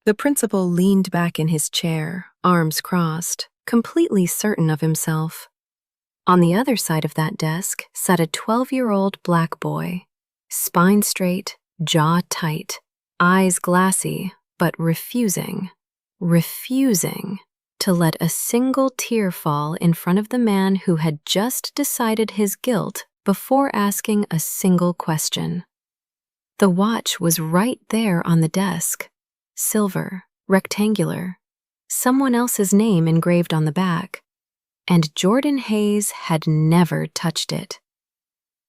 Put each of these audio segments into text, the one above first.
The principal leaned back in his chair, arms crossed, completely certain of himself. On the other side of that desk sat a 12-year-old black boy, spine straight, jaw tight, eyes glassy, but refusing to let a single tear fall in front of the man who had just decided his guilt before asking a single question. The watch was right there on the desk, silver, rectangular, someone else's name engraved on the back, and Jordan Hayes had never touched it.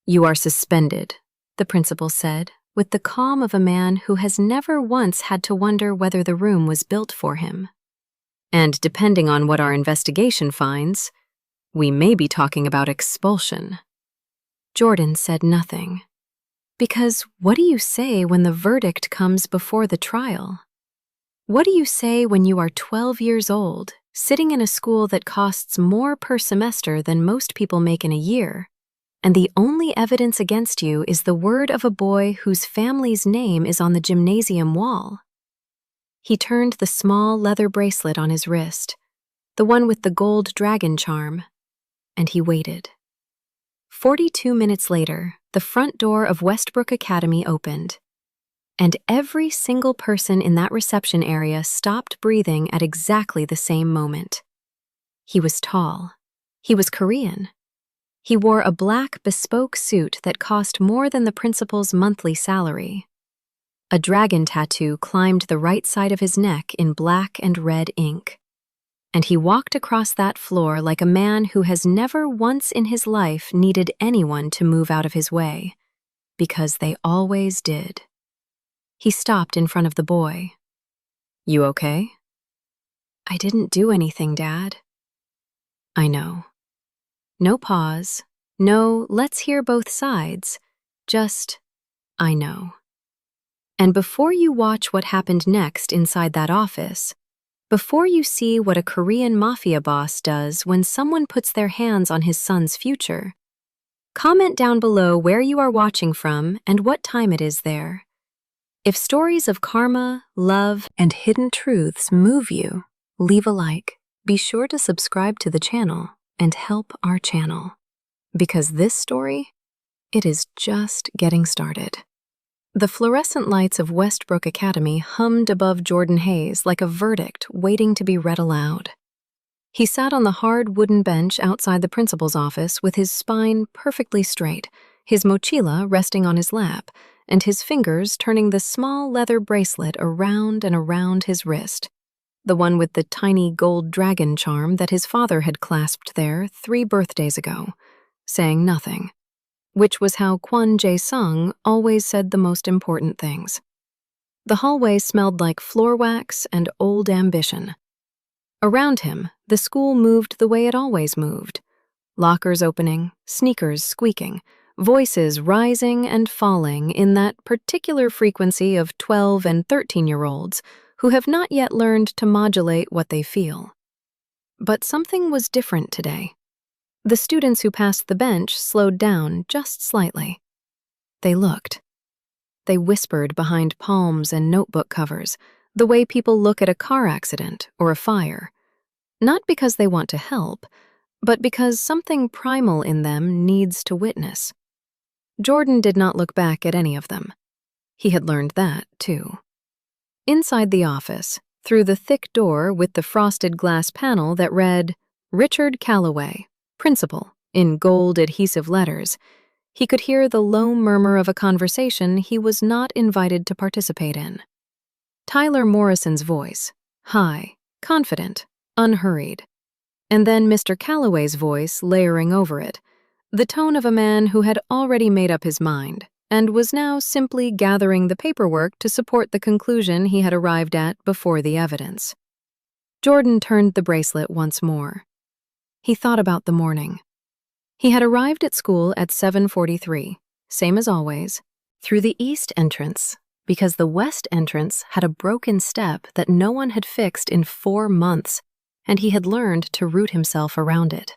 "You are suspended," the principal said, with the calm of a man who has never once had to wonder whether the room was built for him. "And depending on what our investigation finds, we may be talking about expulsion." Jordan said nothing. Because what do you say when the verdict comes before the trial? What do you say when you are 12 years old, sitting in a school that costs more per semester than most people make in a year, and the only evidence against you is the word of a boy whose family's name is on the gymnasium wall? He turned the small leather bracelet on his wrist, the one with the gold dragon charm, and he waited. 42 minutes later, the front door of Westbrook Academy opened, and every single person in that reception area stopped breathing at exactly the same moment. He was tall. He was Korean. He wore a black bespoke suit that cost more than the principal's monthly salary. A dragon tattoo climbed the right side of his neck in black and red ink. And he walked across that floor like a man who has never once in his life needed anyone to move out of his way, because they always did. He stopped in front of the boy. "You okay?" "I didn't do anything, Dad." "I know." No pause, no let's hear both sides, just, "I know." And before you watch what happened next inside that office, before you see what a Korean mafia boss does when someone puts their hands on his son's future, comment down below where you are watching from and what time it is there. If stories of karma, love, and hidden truths move you, leave a like. Be sure to subscribe to the channel and help our channel. Because this story, it is just getting started. The fluorescent lights of Westbrook Academy hummed above Jordan Hayes like a verdict waiting to be read aloud. He sat on the hard wooden bench outside the principal's office with his spine perfectly straight, his mochila resting on his lap, and his fingers turning the small leather bracelet around and around his wrist, the one with the tiny gold dragon charm that his father had clasped there 3 birthdays ago, saying nothing. Which was how Quan Jung always said the most important things. The hallway smelled like floor wax and old ambition. Around him, the school moved the way it always moved. Lockers opening, sneakers squeaking, voices rising and falling in that particular frequency of 12 and 13-year-olds who have not yet learned to modulate what they feel. But something was different today. The students who passed the bench slowed down just slightly. They looked. They whispered behind palms and notebook covers, the way people look at a car accident or a fire. Not because they want to help, but because something primal in them needs to witness. Jordan did not look back at any of them. He had learned that, too. Inside the office, through the thick door with the frosted glass panel that read, "Richard Calloway, Principal," in gold adhesive letters, he could hear the low murmur of a conversation he was not invited to participate in. Tyler Morrison's voice, high, confident, unhurried. And then Mr. Calloway's voice layering over it, the tone of a man who had already made up his mind and was now simply gathering the paperwork to support the conclusion he had arrived at before the evidence. Jordan turned the bracelet once more. He thought about the morning. He had arrived at school at 7:43, same as always, through the east entrance, because the west entrance had a broken step that no one had fixed in 4 months, and he had learned to root himself around it.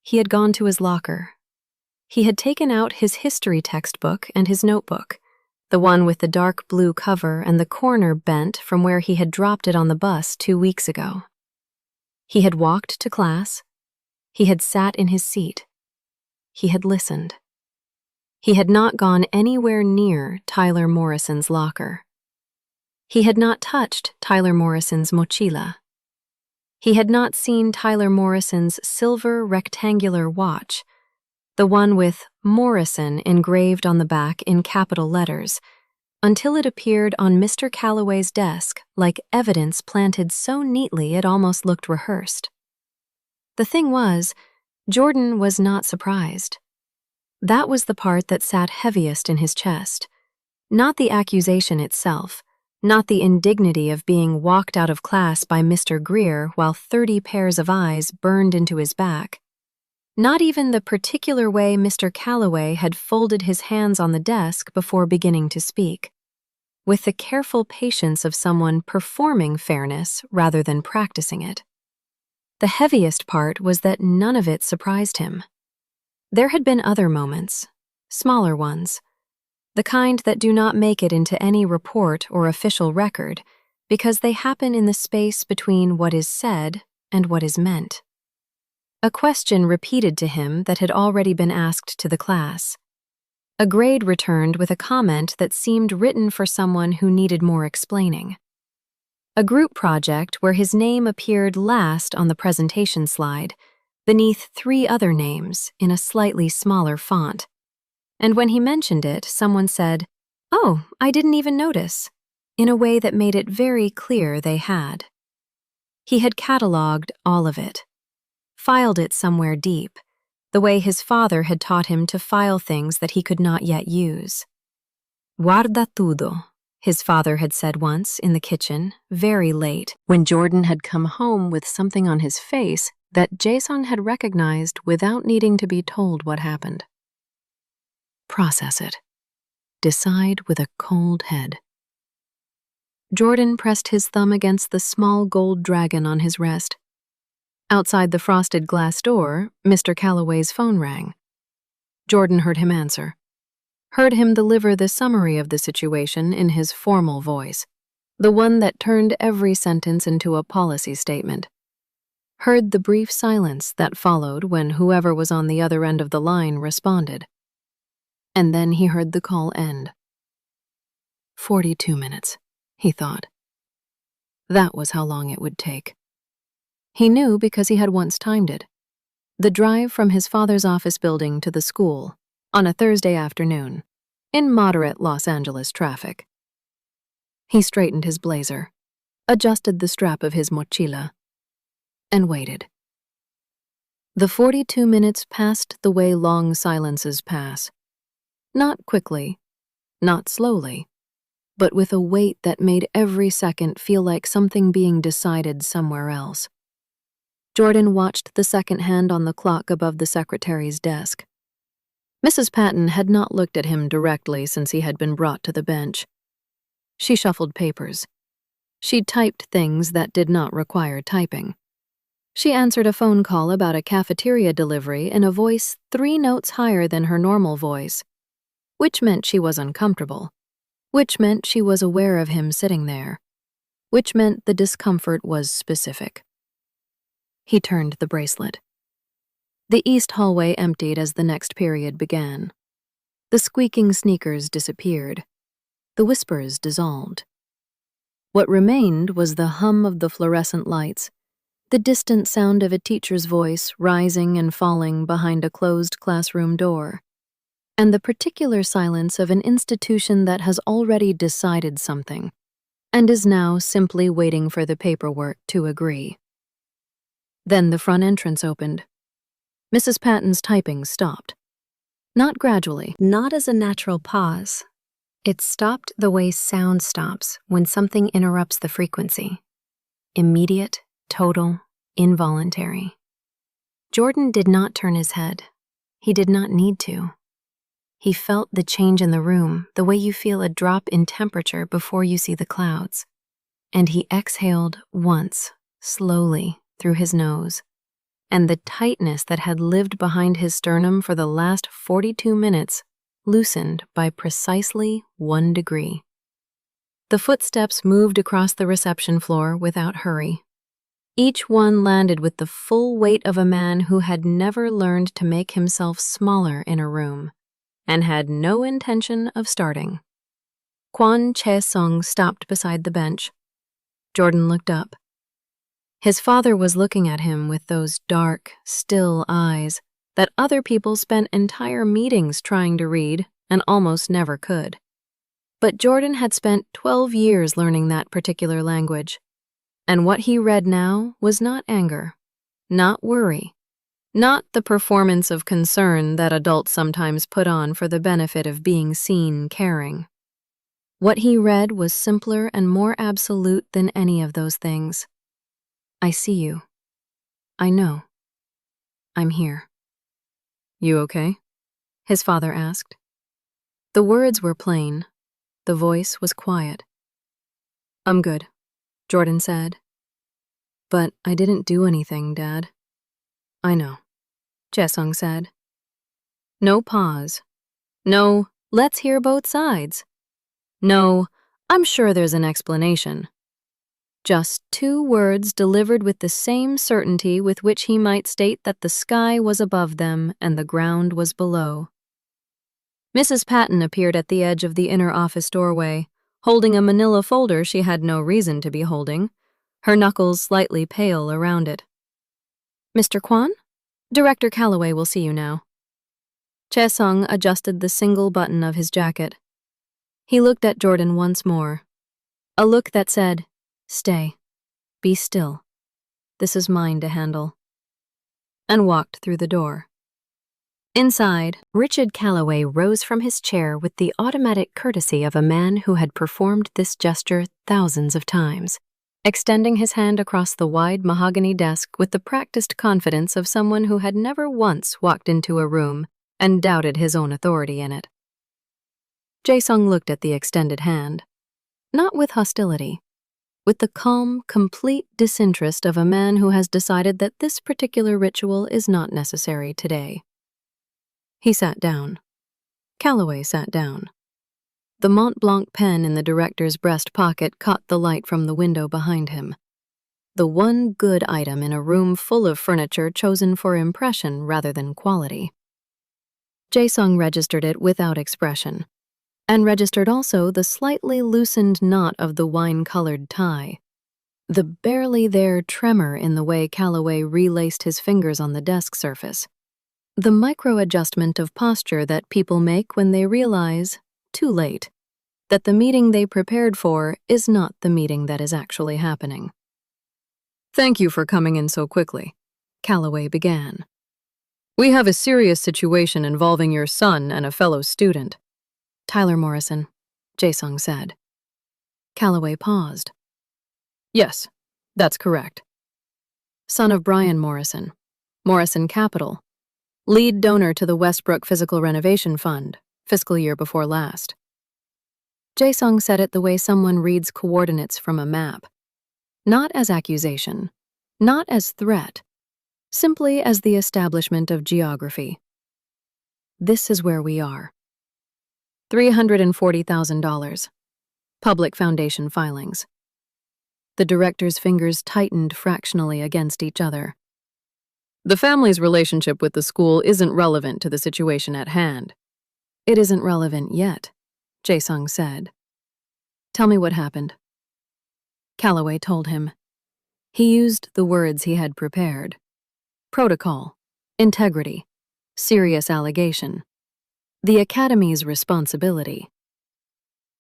He had gone to his locker. He had taken out his history textbook and his notebook, the one with the dark blue cover and the corner bent from where he had dropped it on the bus 2 weeks ago. He had walked to class. He had sat in his seat. He had listened. He had not gone anywhere near Tyler Morrison's locker. He had not touched Tyler Morrison's mochila. He had not seen Tyler Morrison's silver rectangular watch, the one with Morrison engraved on the back in capital letters, until it appeared on Mr. Calloway's desk like evidence planted so neatly it almost looked rehearsed. The thing was, Jordan was not surprised. That was the part that sat heaviest in his chest, not the accusation itself, not the indignity of being walked out of class by Mr. Greer while 30 pairs of eyes burned into his back. Not even the particular way Mr. Calloway had folded his hands on the desk before beginning to speak, with the careful patience of someone performing fairness rather than practicing it. The heaviest part was that none of it surprised him. There had been other moments, smaller ones, the kind that do not make it into any report or official record because they happen in the space between what is said and what is meant. A question repeated to him that had already been asked to the class. A grade returned with a comment that seemed written for someone who needed more explaining. A group project where his name appeared last on the presentation slide, beneath 3 other names in a slightly smaller font. And when he mentioned it, someone said, "Oh, I didn't even notice," in a way that made it very clear they had. He had catalogued all of it, filed it somewhere deep, the way his father had taught him to file things that he could not yet use. "Guarda tudo," his father had said once in the kitchen, very late, when Jordan had come home with something on his face that Jason had recognized without needing to be told what happened. Process it. Decide with a cold head. Jordan pressed his thumb against the small gold dragon on his wrist. Outside the frosted glass door, Mr. Calloway's phone rang. Jordan heard him answer, heard him deliver the summary of the situation in his formal voice, the one that turned every sentence into a policy statement. Heard the brief silence that followed when whoever was on the other end of the line responded. And then he heard the call end. 42 minutes, he thought. That was how long it would take. He knew because he had once timed it. The drive from his father's office building to the school, on a Thursday afternoon, in moderate Los Angeles traffic. He straightened his blazer, adjusted the strap of his mochila, and waited. The 42 minutes passed the way long silences pass. Not quickly, not slowly, but with a weight that made every second feel like something being decided somewhere else. Jordan watched the second hand on the clock above the secretary's desk. Mrs. Patton had not looked at him directly since he had been brought to the bench. She shuffled papers. She typed things that did not require typing. She answered a phone call about a cafeteria delivery in a voice 3 notes higher than her normal voice, which meant she was uncomfortable, which meant she was aware of him sitting there, which meant the discomfort was specific. He turned the bracelet. The east hallway emptied as the next period began. The squeaking sneakers disappeared. The whispers dissolved. What remained was the hum of the fluorescent lights, the distant sound of a teacher's voice rising and falling behind a closed classroom door, and the particular silence of an institution that has already decided something and is now simply waiting for the paperwork to agree. Then the front entrance opened. Mrs. Patton's typing stopped. Not gradually, not as a natural pause. It stopped the way sound stops when something interrupts the frequency. Immediate, total, involuntary. Jordan did not turn his head. He did not need to. He felt the change in the room, the way you feel a drop in temperature before you see the clouds. And he exhaled once, slowly, through his nose. And the tightness that had lived behind his sternum for the last 42 minutes loosened by precisely 1 degree. The footsteps moved across the reception floor without hurry. Each one landed with the full weight of a man who had never learned to make himself smaller in a room, and had no intention of starting. Quan Jung stopped beside the bench. Jordan looked up. His father was looking at him with those dark, still eyes that other people spent entire meetings trying to read and almost never could. But Jordan had spent 12 years learning that particular language, and what he read now was not anger, not worry, not the performance of concern that adults sometimes put on for the benefit of being seen caring. What he read was simpler and more absolute than any of those things. I see you. I know. I'm here. You okay? His father asked. The words were plain. The voice was quiet. I'm good, Jordan said. But I didn't do anything, Dad. I know, Jae-sung said. No pause. No, let's hear both sides. No, I'm sure there's an explanation. Just 2 words delivered with the same certainty with which he might state that the sky was above them and the ground was below. Mrs. Patton appeared at the edge of the inner office doorway, holding a manila folder she had no reason to be holding, her knuckles slightly pale around it. Mr. Quan? Director Calloway will see you now. Jae-sung adjusted the single button of his jacket. He looked at Jordan once more, a look that said, Stay. Be still. This is mine to handle. And walked through the door. Inside, Richard Calloway rose from his chair with the automatic courtesy of a man who had performed this gesture thousands of times, extending his hand across the wide mahogany desk with the practiced confidence of someone who had never once walked into a room and doubted his own authority in it. Jae-sung looked at the extended hand, not with hostility, with the calm, complete disinterest of a man who has decided that this particular ritual is not necessary today. He sat down. Calloway sat down. The Mont Blanc pen in the director's breast pocket caught the light from the window behind him. The one good item in a room full of furniture chosen for impression rather than quality. Jae-sung registered it without expression, and registered also the slightly loosened knot of the wine-colored tie, the barely there tremor in the way Calloway relaced his fingers on the desk surface, the micro-adjustment of posture that people make when they realize, too late, that the meeting they prepared for is not the meeting that is actually happening. Thank you for coming in so quickly, Calloway began. We have a serious situation involving your son and a fellow student. Tyler Morrison, Jae-sung said. Calloway paused. Yes, that's correct. Son of Brian Morrison, Morrison Capital, lead donor to the Westbrook Physical Renovation Fund, fiscal year before last. Jae-sung said it the way someone reads coordinates from a map. Not as accusation, not as threat, simply as the establishment of geography. This is where we are. $340,000. Public foundation filings. The director's fingers tightened fractionally against each other. The family's relationship with the school isn't relevant to the situation at hand. It isn't relevant yet, Jae-sung said. Tell me what happened. Calloway told him. He used the words he had prepared. Protocol, integrity, serious allegation, the academy's responsibility.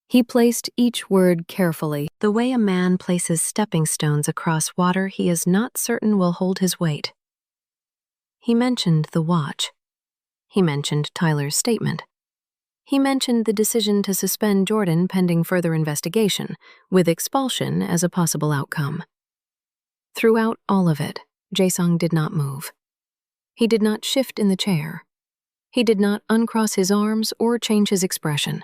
He placed each word carefully, the way a man places stepping stones across water he is not certain will hold his weight. He mentioned the watch. He mentioned Tyler's statement. He mentioned the decision to suspend Jordan pending further investigation, with expulsion as a possible outcome. Throughout all of it, Jae-sung did not move. He did not shift in the chair. He did not uncross his arms or change his expression.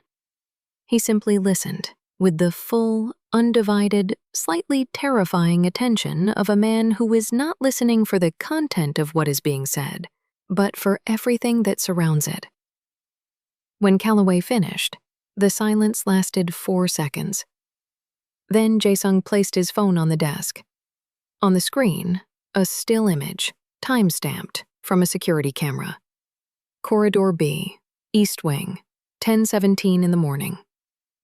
He simply listened, with the full, undivided, slightly terrifying attention of a man who is not listening for the content of what is being said, but for everything that surrounds it. When Calloway finished, the silence lasted 4 seconds. Then Jae-sung placed his phone on the desk. On the screen, a still image, time-stamped, from a security camera. Corridor B, East Wing, 10:17 in the morning.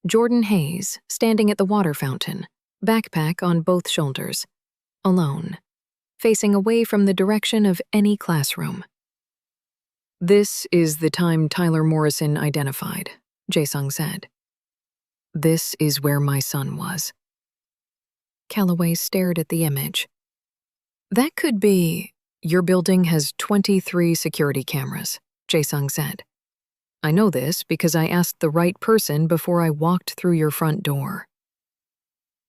Jordan Hayes, standing at the water fountain, backpack on both shoulders, alone, facing away from the direction of any classroom. "This is the time Tyler Morrison identified," Jae-sung said. "This is where my son was." Calloway stared at the image. "That could be... Your building has 23 security cameras," Jae-sung said. "I know this because I asked the right person before I walked through your front door."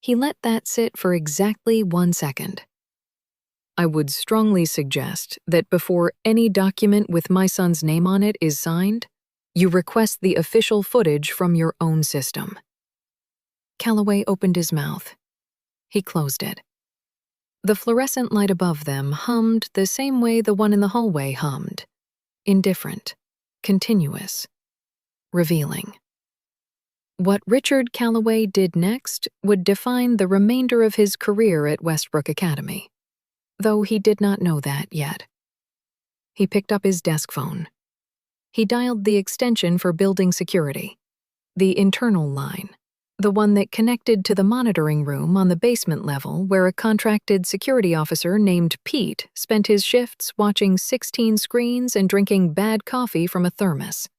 He let that sit for exactly 1 second. "I would strongly suggest that before any document with my son's name on it is signed, you request the official footage from your own system." Calloway opened his mouth. He closed it. The fluorescent light above them hummed the same way the one in the hallway hummed. Indifferent, continuous, revealing. What Richard Calloway did next would define the remainder of his career at Westbrook Academy, though he did not know that yet. He picked up his desk phone. He dialed the extension for building security, the internal line, the one that connected to the monitoring room on the basement level where a contracted security officer named Pete spent his shifts watching 16 screens and drinking bad coffee from a thermos.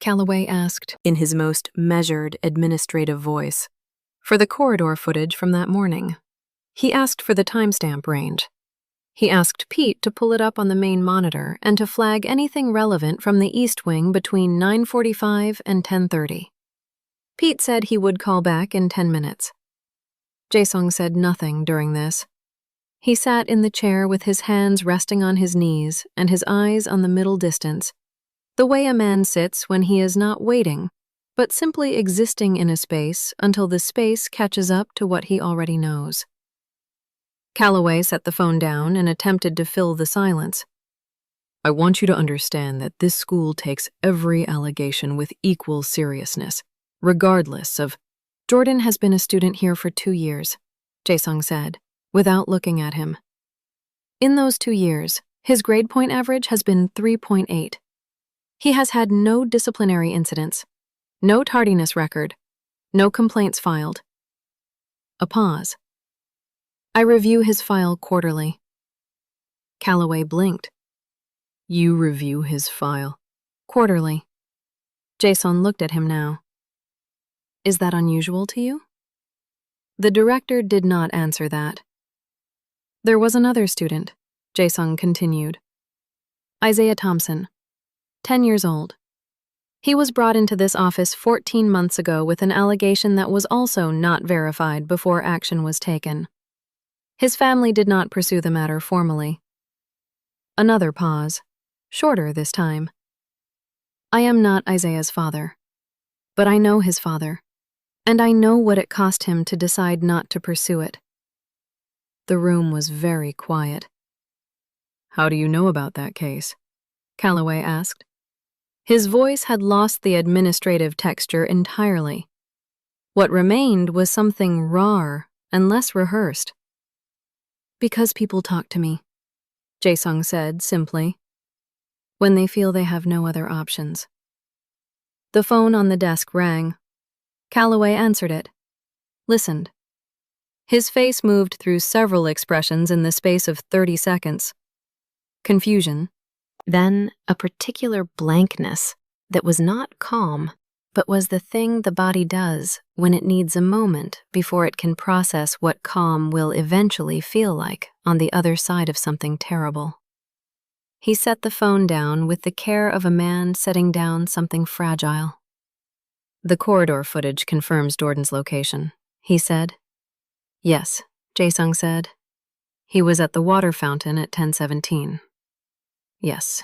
Calloway asked, in his most measured, administrative voice, for the corridor footage from that morning. He asked for the timestamp range. He asked Pete to pull it up on the main monitor and to flag anything relevant from the East Wing between 9:45 and 10:30. Pete said he would call back in 10 minutes. Jae-sung said nothing during this. He sat in the chair with his hands resting on his knees and his eyes on the middle distance, the way a man sits when he is not waiting, but simply existing in a space until the space catches up to what he already knows. Calloway set the phone down and attempted to fill the silence. "I want you to understand that this school takes every allegation with equal seriousness, regardless of..." "Jordan has been a student here for 2 years," Jae-sung said, without looking at him. "In those 2 years, his grade point average has been 3.8. He has had no disciplinary incidents, no tardiness record, no complaints filed." A pause. "I review his file quarterly." Calloway blinked. "You review his file?" "Quarterly." Jae-sung looked at him now. "Is that unusual to you?" The director did not answer that. "There was another student," Jae-sung continued. "Isaiah Thompson, 10 years old. He was brought into this office 14 months ago with an allegation that was also not verified before action was taken. His family did not pursue the matter formally." Another pause, shorter this time. "I am not Isaiah's father, but I know his father, and I know what it cost him to decide not to pursue it." The room was very quiet. "How do you know about that case?" Calloway asked. His voice had lost the administrative texture entirely. What remained was something rawer and less rehearsed. "Because people talk to me," Jae-sung said simply, "when they feel they have no other options." The phone on the desk rang. Calloway answered it, listened. His face moved through several expressions in the space of 30 seconds. Confusion, then a particular blankness that was not calm, but was the thing the body does when it needs a moment before it can process what calm will eventually feel like on the other side of something terrible. He set the phone down with the care of a man setting down something fragile. "The corridor footage confirms Jordan's location," he said. "Yes," Jae-sung said. "He was at the water fountain at 10:17. "Yes.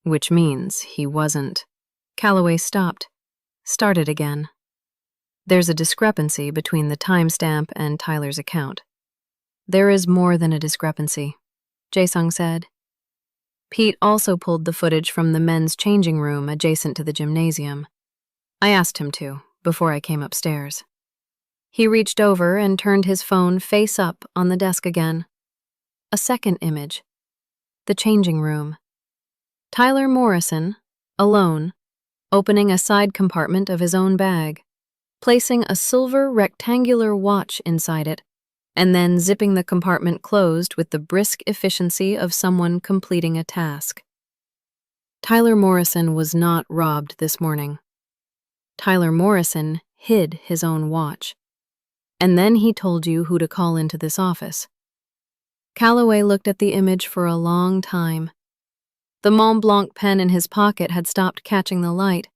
Which means he wasn't..." Calloway stopped, started again. "There's a discrepancy between the timestamp and Tyler's account." "There is more than a discrepancy," Jae-sung said. Pete also pulled the footage from the men's changing room adjacent to the gymnasium. I asked him to, before I came upstairs. He reached over and turned his phone face up on the desk again. A second image. The changing room. Tyler Morrison, alone, opening a side compartment of his own bag, placing a silver rectangular watch inside it, and then zipping the compartment closed with the brisk efficiency of someone completing a task. Tyler Morrison was not robbed this morning. Tyler Morrison hid his own watch. And then he told you who to call into this office. Calloway looked at the image for a long time. The Mont Blanc pen in his pocket had stopped catching the light.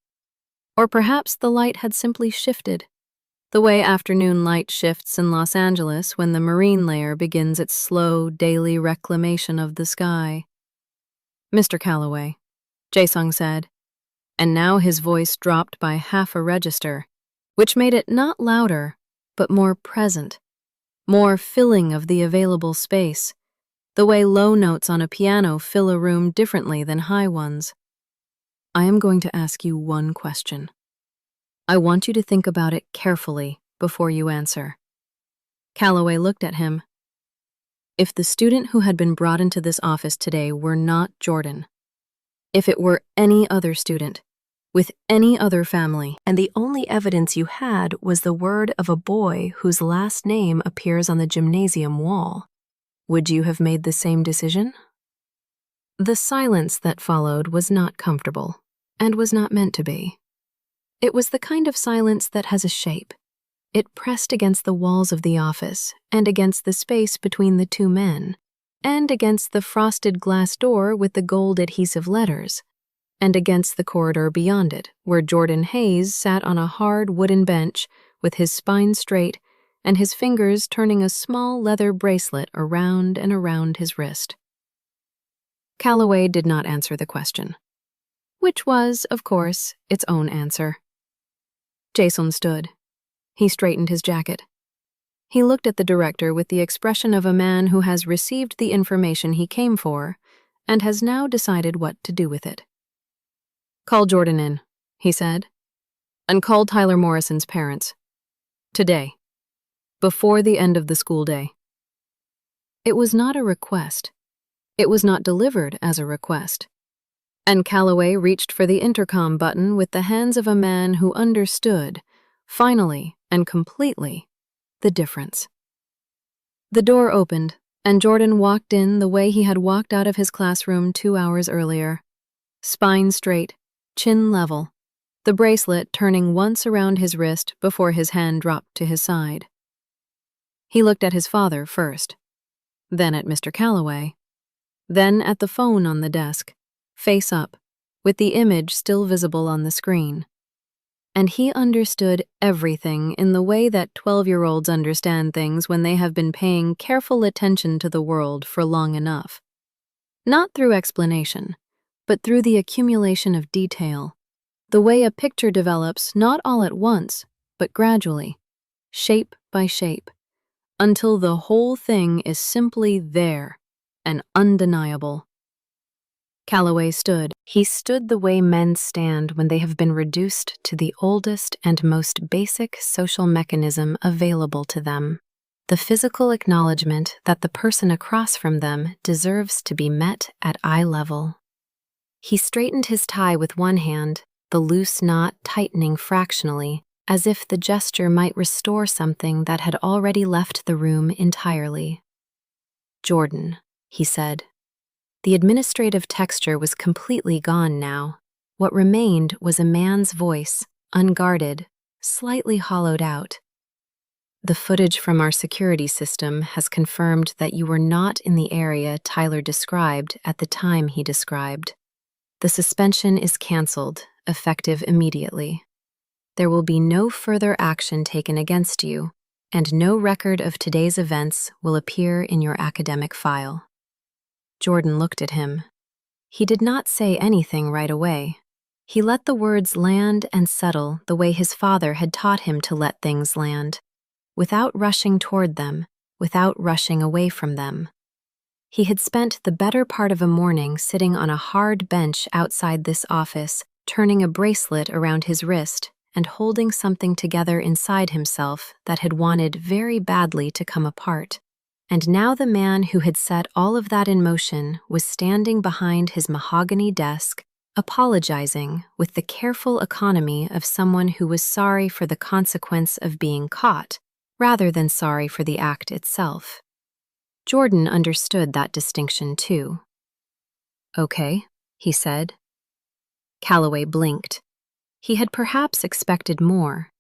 Or perhaps the light had simply shifted, the way afternoon light shifts in Los Angeles when the marine layer begins its slow, daily reclamation of the sky. "Mr. Calloway," Jae-sung said, and now his voice dropped by half a register, which made it not louder, but more present, more filling of the available space, the way low notes on a piano fill a room differently than high ones. "I am going to ask you one question. I want you to think about it carefully before you answer." Calloway looked at him. If the student who had been brought into this office today were not Jordan, if it were any other student, with any other family, and the only evidence you had was the word of a boy whose last name appears on the gymnasium wall, would you have made the same decision? The silence that followed was not comfortable, and was not meant to be. It was the kind of silence that has a shape. It pressed against the walls of the office, and against the space between the two men, and against the frosted glass door with the gold adhesive letters, and against the corridor beyond it, where Jordan Hayes sat on a hard wooden bench with his spine straight and his fingers turning a small leather bracelet around and around his wrist. Calloway did not answer the question, which was, of course, its own answer. Jason stood. He straightened his jacket. He looked at the director with the expression of a man who has received the information he came for and has now decided what to do with it. "Call Jordan in," he said, "and call Tyler Morrison's parents. Today. Before the end of the school day." It was not a request. It was not delivered as a request. And Calloway reached for the intercom button with the hands of a man who understood, finally and completely, the difference. The door opened, and Jordan walked in the way he had walked out of his classroom 2 hours earlier. Spine straight, chin level, the bracelet turning once around his wrist before his hand dropped to his side. He looked at his father first, then at Mr. Calloway, then at the phone on the desk, face up, with the image still visible on the screen. And he understood everything in the way that 12-year-olds understand things when they have been paying careful attention to the world for long enough. Not through explanation, but through the accumulation of detail, the way a picture develops not all at once, but gradually, shape by shape, until the whole thing is simply there and undeniable. Calloway stood. He stood the way men stand when they have been reduced to the oldest and most basic social mechanism available to them, the physical acknowledgement that the person across from them deserves to be met at eye level. He straightened his tie with one hand, the loose knot tightening fractionally, as if the gesture might restore something that had already left the room entirely. "Jordan," he said. The administrative texture was completely gone now. What remained was a man's voice, unguarded, slightly hollowed out. "The footage from our security system has confirmed that you were not in the area Tyler described at the time he described. The suspension is canceled, effective immediately. There will be no further action taken against you, and no record of today's events will appear in your academic file." Jordan looked at him. He did not say anything right away. He let the words land and settle the way his father had taught him to let things land, without rushing toward them, without rushing away from them. He had spent the better part of a morning sitting on a hard bench outside this office, turning a bracelet around his wrist and holding something together inside himself that had wanted very badly to come apart. And now the man who had set all of that in motion was standing behind his mahogany desk, apologizing with the careful economy of someone who was sorry for the consequence of being caught, rather than sorry for the act itself. Jordan understood that distinction too. "Okay," he said. Calloway blinked. He had perhaps expected more.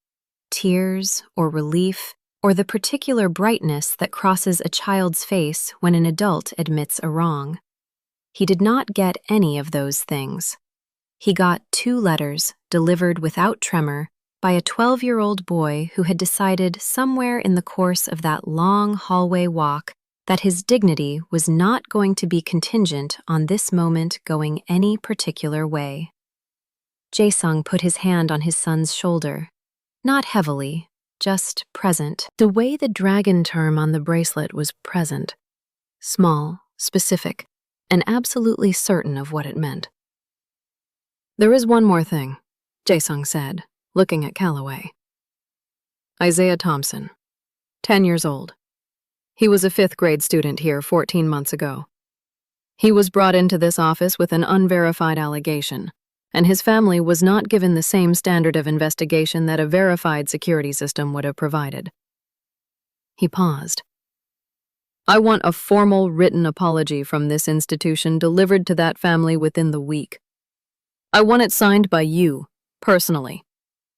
Tears or relief, or the particular brightness that crosses a child's face when an adult admits a wrong. He did not get any of those things. He got 2 letters delivered without tremor by a 12-year-old boy who had decided somewhere in the course of that long hallway walk that his dignity was not going to be contingent on this moment going any particular way. Jae-sung put his hand on his son's shoulder, not heavily, just present. The way the dragon term on the bracelet was present, small, specific, and absolutely certain of what it meant. "There is one more thing," Jae-sung said, looking at Calloway. "Isaiah Thompson, 10 years old. He was a 5th grade student here 14 months ago. He was brought into this office with an unverified allegation, and his family was not given the same standard of investigation that a verified security system would have provided." He paused. "I want a formal written apology from this institution delivered to that family within the week. I want it signed by you, personally,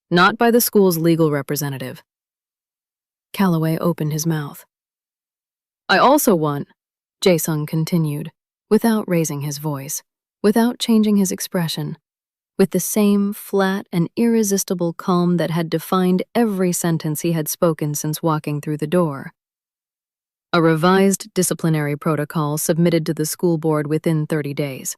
not by the school's legal representative." Calloway opened his mouth. "I also want," Jae-sung continued, without raising his voice, without changing his expression, with the same flat and irresistible calm that had defined every sentence he had spoken since walking through the door. "A revised disciplinary protocol submitted to the school board within 30 days.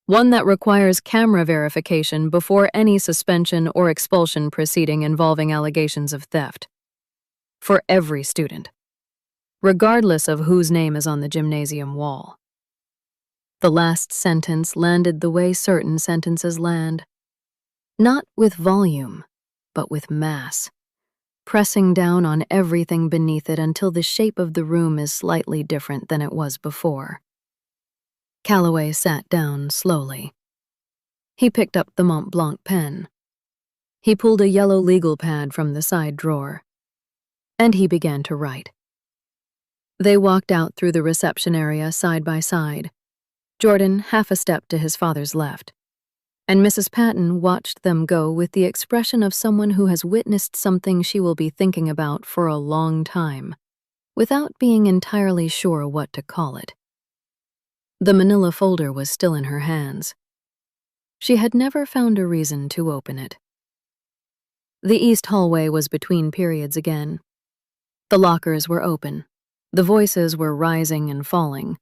One that requires camera verification before any suspension or expulsion proceeding involving allegations of theft. For every student, regardless of whose name is on the gymnasium wall." The last sentence landed the way certain sentences land. Not with volume, but with mass, pressing down on everything beneath it until the shape of the room is slightly different than it was before. Calloway sat down slowly. He picked up the Mont Blanc pen. He pulled a yellow legal pad from the side drawer, and he began to write. They walked out through the reception area side by side, Jordan half a step to his father's left, and Mrs. Patton watched them go with the expression of someone who has witnessed something she will be thinking about for a long time, without being entirely sure what to call it. The manila folder was still in her hands. She had never found a reason to open it. The east hallway was between periods again. The lockers were open. The voices were rising and falling.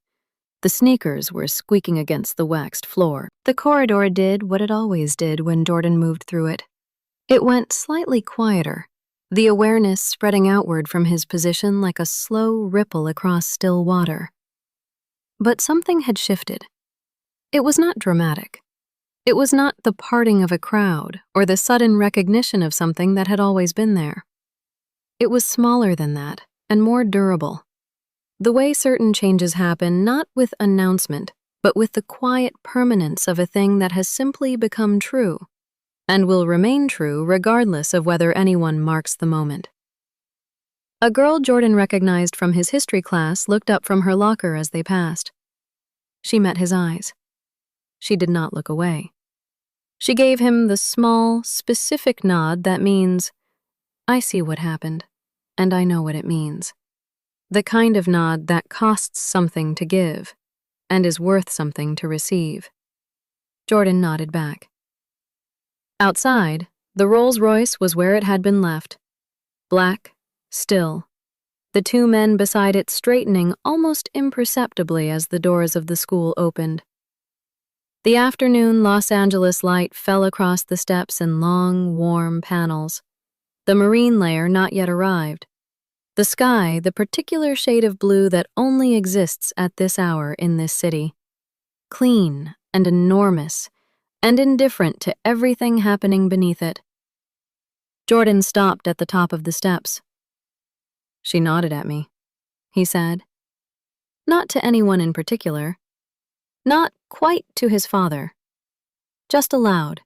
The sneakers were squeaking against the waxed floor. The corridor did what it always did when Jordan moved through it. It went slightly quieter, the awareness spreading outward from his position like a slow ripple across still water. But something had shifted. It was not dramatic. It was not the parting of a crowd or the sudden recognition of something that had always been there. It was smaller than that and more durable. The way certain changes happen not with announcement, but with the quiet permanence of a thing that has simply become true, and will remain true regardless of whether anyone marks the moment. A girl Jordan recognized from his history class looked up from her locker as they passed. She met his eyes. She did not look away. She gave him the small, specific nod that means, "I see what happened, and I know what it means." The kind of nod that costs something to give and is worth something to receive. Jordan nodded back. Outside, the Rolls-Royce was where it had been left. Black, still. The 2 men beside it straightening almost imperceptibly as the doors of the school opened. The afternoon Los Angeles light fell across the steps in long, warm panels. The marine layer not yet arrived. The sky, the particular shade of blue that only exists at this hour in this city. Clean and enormous, and indifferent to everything happening beneath it. Jordan stopped at the top of the steps. She nodded at me, he said. Not to anyone in particular. Not quite to his father. Just aloud.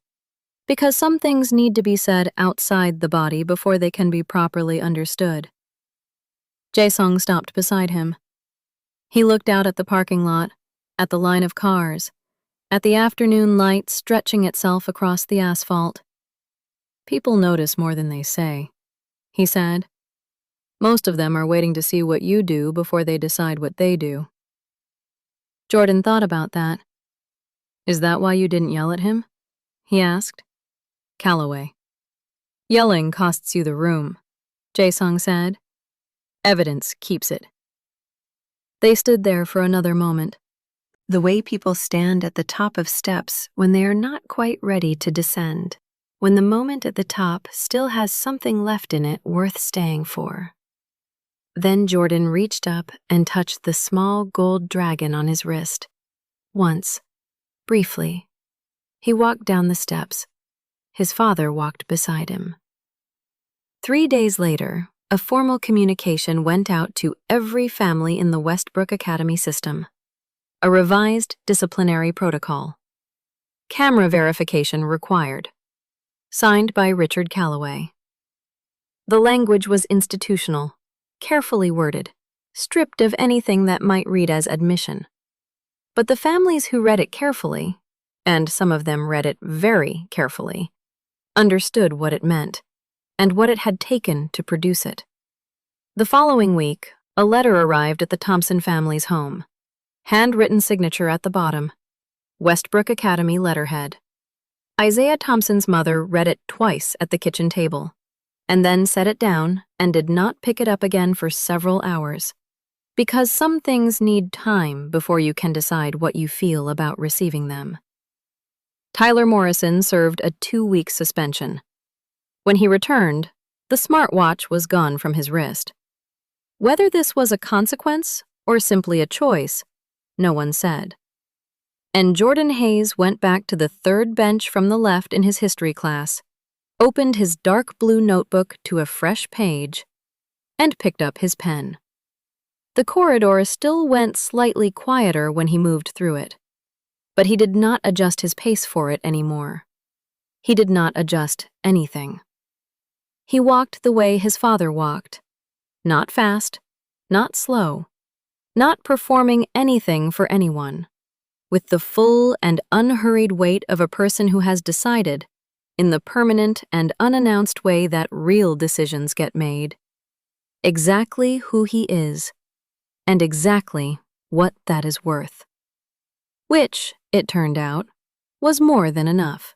Because some things need to be said outside the body before they can be properly understood. Jae-sung stopped beside him. He looked out at the parking lot, at the line of cars, at the afternoon light stretching itself across the asphalt. People notice more than they say, he said. Most of them are waiting to see what you do before they decide what they do. Jordan thought about that. Is that why you didn't yell at him? He asked. Calloway. Yelling costs you the room, Jae-sung said. Evidence keeps it. They stood there for another moment. The way people stand at the top of steps when they are not quite ready to descend, when the moment at the top still has something left in it worth staying for. Then Jordan reached up and touched the small gold dragon on his wrist. Once, briefly. He walked down the steps. His father walked beside him. 3 days later, a formal communication went out to every family in the Westbrook Academy system. A revised disciplinary protocol. Camera verification required. Signed by Richard Calloway. The language was institutional, carefully worded, stripped of anything that might read as admission. But the families who read it carefully, and some of them read it very carefully, understood what it meant, and what it had taken to produce it. The following week, a letter arrived at the Thompson family's home. Handwritten signature at the bottom. Westbrook Academy letterhead. Isaiah Thompson's mother read it twice at the kitchen table, and then set it down and did not pick it up again for several hours. Because some things need time before you can decide what you feel about receiving them. Tyler Morrison served a 2-week suspension. When he returned, the smartwatch was gone from his wrist. Whether this was a consequence or simply a choice, no one said. And Jordan Hayes went back to the third bench from the left in his history class, opened his dark blue notebook to a fresh page, and picked up his pen. The corridor still went slightly quieter when he moved through it, but he did not adjust his pace for it anymore. He did not adjust anything. He walked the way his father walked, not fast, not slow, not performing anything for anyone, with the full and unhurried weight of a person who has decided, in the permanent and unannounced way that real decisions get made, exactly who he is, and exactly what that is worth. Which, it turned out, was more than enough.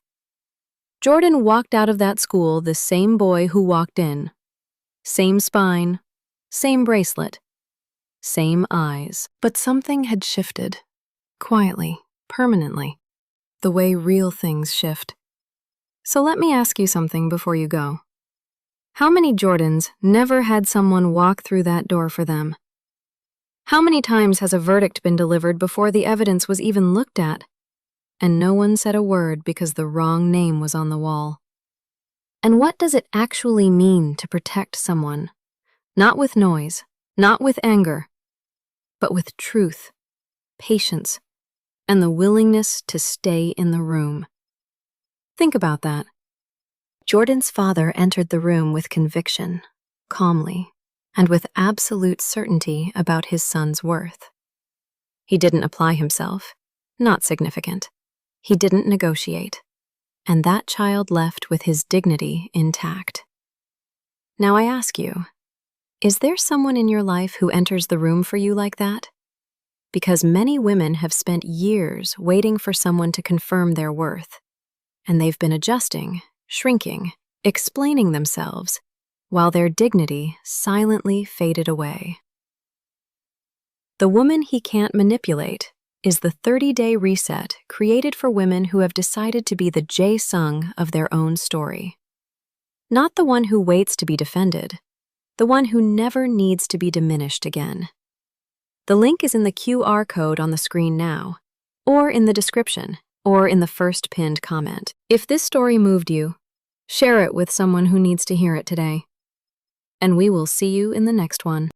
Jordan walked out of that school the same boy who walked in. Same spine, same bracelet, same eyes. But something had shifted, quietly, permanently, the way real things shift. So let me ask you something before you go. How many Jordans never had someone walk through that door for them? How many times has a verdict been delivered before the evidence was even looked at, and no one said a word because the wrong name was on the wall? And what does it actually mean to protect someone? Not with noise, not with anger, but with truth, patience, and the willingness to stay in the room. Think about that. Jordan's father entered the room with conviction, calmly, and with absolute certainty about his son's worth. He didn't apply himself, not significant. He didn't negotiate, and that child left with his dignity intact. Now I ask you, is there someone in your life who enters the room for you like that? Because many women have spent years waiting for someone to confirm their worth, and they've been adjusting, shrinking, explaining themselves, while their dignity silently faded away. The Woman He Can't Manipulate is the 30-day reset created for women who have decided to be the Jae-sung of their own story. Not the one who waits to be defended, the one who never needs to be diminished again. The link is in the QR code on the screen now, or in the description, or in the first pinned comment. If this story moved you, share it with someone who needs to hear it today. And we will see you in the next one.